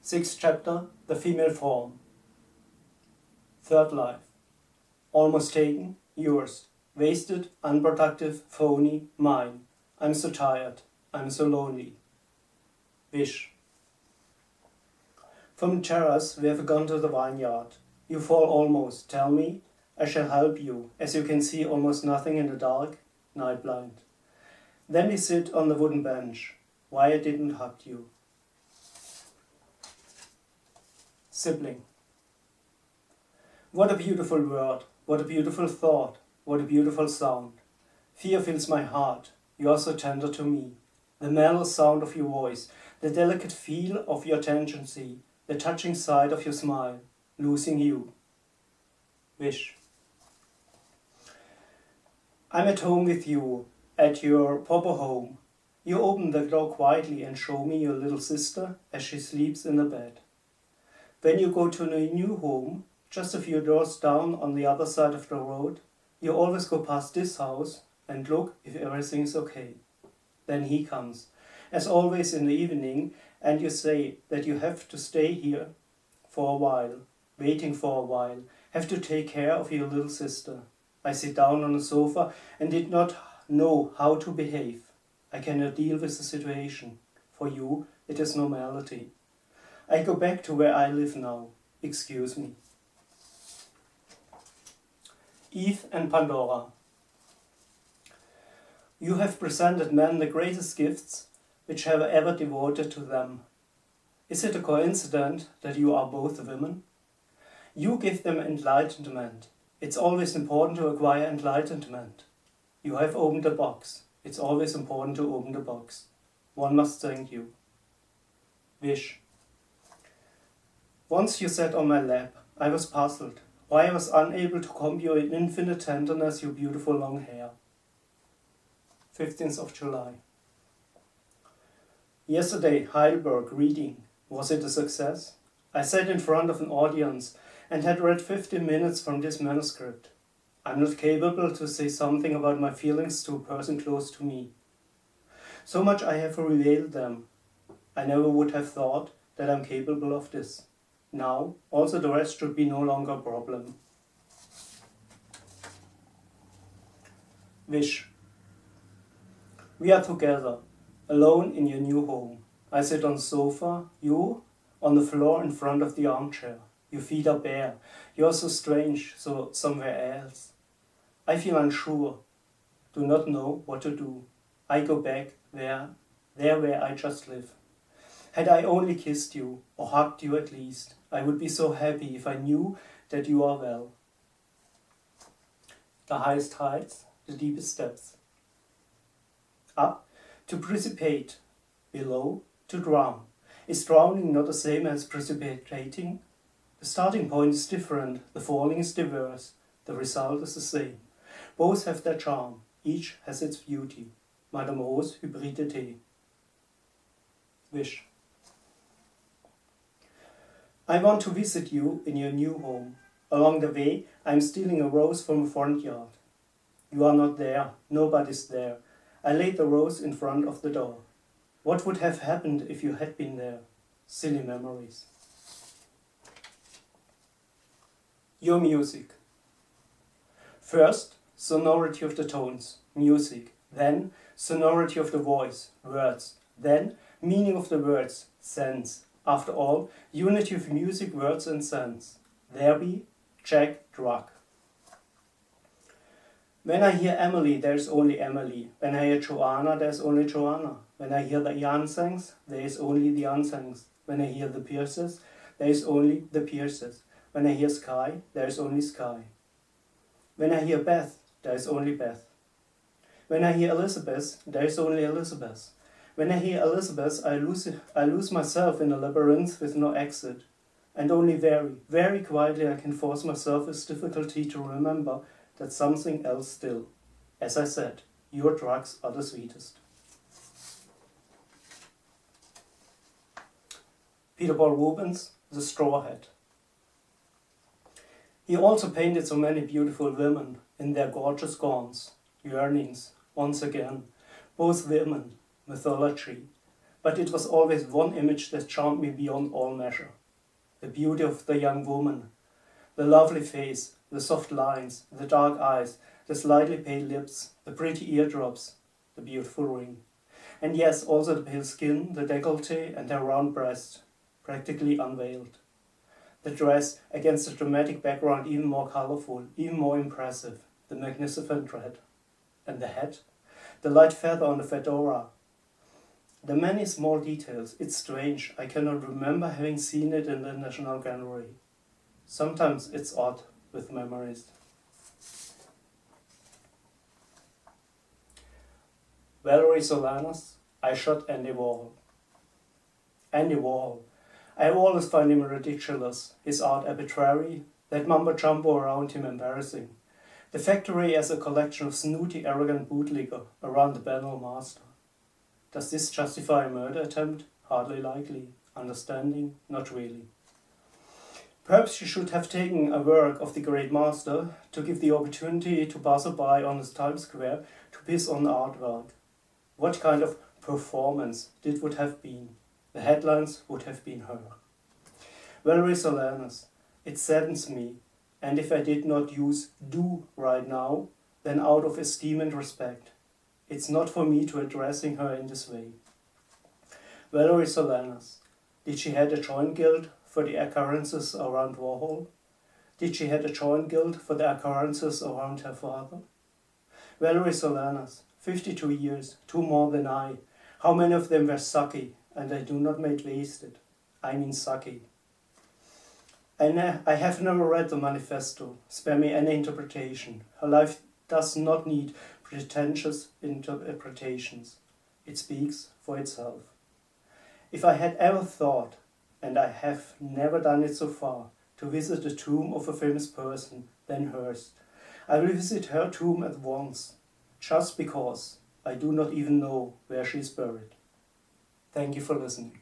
Sixth chapter, the female form. Third life. Almost taken, yours. Wasted, unproductive, phony, mine. I'm so tired, I'm so lonely. Wish. From the terrace we have gone to the vineyard. You fall almost, tell me. I shall help you, as you can see almost nothing in the dark, night blind. Then we sit on the wooden bench. Why I didn't hug you. Sibling. What a beautiful word, what a beautiful thought, what a beautiful sound. Fear fills my heart, you are so tender to me. The mellow sound of your voice, the delicate feel of your tendency, the touching sight of your smile, losing you. Wish. I'm at home with you, at your proper home. You open the door quietly and show me your little sister as she sleeps in the bed. When you go to a new home, just a few doors down on the other side of the road, you always go past this house and look if everything's okay. Then he comes, as always in the evening, and you say that you have to stay here for a while, waiting for a while, have to take care of your little sister. I sit down on the sofa and did not know how to behave. I cannot deal with the situation. For you, it is normality. I go back to where I live now. Excuse me. Eve and Pandora. You have presented men the greatest gifts which have ever devoted to them. Is it a coincidence that you are both women? You give them enlightenment. It's always important to acquire enlightenment. You have opened a box. It's always important to open the box. One must thank you. Wish. Once you sat on my lap, I was puzzled, why I was unable to comb your infinite tenderness, your beautiful long hair. 15th of July. Yesterday, Heidelberg reading. Was it a success? I sat in front of an audience and had read 15 minutes from this manuscript. I'm not capable to say something about my feelings to a person close to me. So much I have revealed them. I never would have thought that I'm capable of this. Now, also the rest should be no longer a problem. Wish. We are together, alone in your new home. I sit on the sofa, you on the floor in front of the armchair. Your feet are bare. You are so strange, so somewhere else. I feel unsure, do not know what to do. I go back there where I just live. Had I only kissed you, or hugged you at least, I would be so happy if I knew that you are well. The highest heights, the deepest depths. Up, to precipitate. Below, to drown. Is drowning not the same as precipitating? The starting point is different, the falling is diverse, the result is the same. Both have their charm, each has its beauty. Madame Rose hybridité. Wish. I want to visit you in your new home. Along the way, I am stealing a rose from a front yard. You are not there, nobody's there. I laid the rose in front of the door. What would have happened if you had been there? Silly memories. Your music. First, sonority of the tones, music. Then, sonority of the voice, words. Then, meaning of the words, sense. After all, unity of music, words and sense. There be, check, drug. When I hear Emily, there is only Emily. When I hear Joanna, there is only Joanna. When I hear the Jansengs, there is only the Jansengs. When I hear the Pierces, there is only the Pierces. When I hear Sky, there is only Sky. When I hear Beth, there is only Beth. When I hear Elizabeth, there is only Elizabeth. When I hear Elizabeth, I lose myself in a labyrinth with no exit. And only very, very quietly I can force myself with difficulty to remember that something else still. As I said, your drugs are the sweetest. Peter Paul Rubens, The Straw Hat. He also painted so many beautiful women in their gorgeous gowns, yearnings, once again, both women, mythology. But it was always one image that charmed me beyond all measure. The beauty of the young woman, the lovely face, the soft lines, the dark eyes, the slightly pale lips, the pretty eardrops, the beautiful ring. And yes, also the pale skin, the décolleté and her round breast, practically unveiled. The dress against the dramatic background even more colourful, even more impressive, the magnificent red. And the hat, the light feather on the fedora. The many small details, it's strange, I cannot remember having seen it in the National Gallery. Sometimes it's odd with memories. Valerie Solanas, I shot Andy Warhol. Andy Warhol. I always find him ridiculous, his art arbitrary, that mumbo-jumbo around him embarrassing. The factory as a collection of snooty, arrogant bootlegger around the banal master. Does this justify a murder attempt? Hardly likely. Understanding? Not really. Perhaps she should have taken a work of the great master to give the opportunity to passer-by on his Times Square to piss on the artwork. What kind of performance it would have been? The headlines would have been her. Valerie Solanas, it saddens me, and if I did not use do right now, then out of esteem and respect. It's not for me to addressing her in this way. Valerie Solanas, did she had a joint guilt for the occurrences around Warhol? Did she had a joint guilt for the occurrences around her father? Valerie Solanas, 52 years, 2 more than I. How many of them were sucky, and I do not make wasted. I mean sucky. I have never read the manifesto. Spare me any interpretation. Her life does not need pretentious interpretations. It speaks for itself. If I had ever thought, and I have never done it so far, to visit the tomb of a famous person, then hers, I will visit her tomb at once, just because I do not even know where she is buried. Thank you for listening.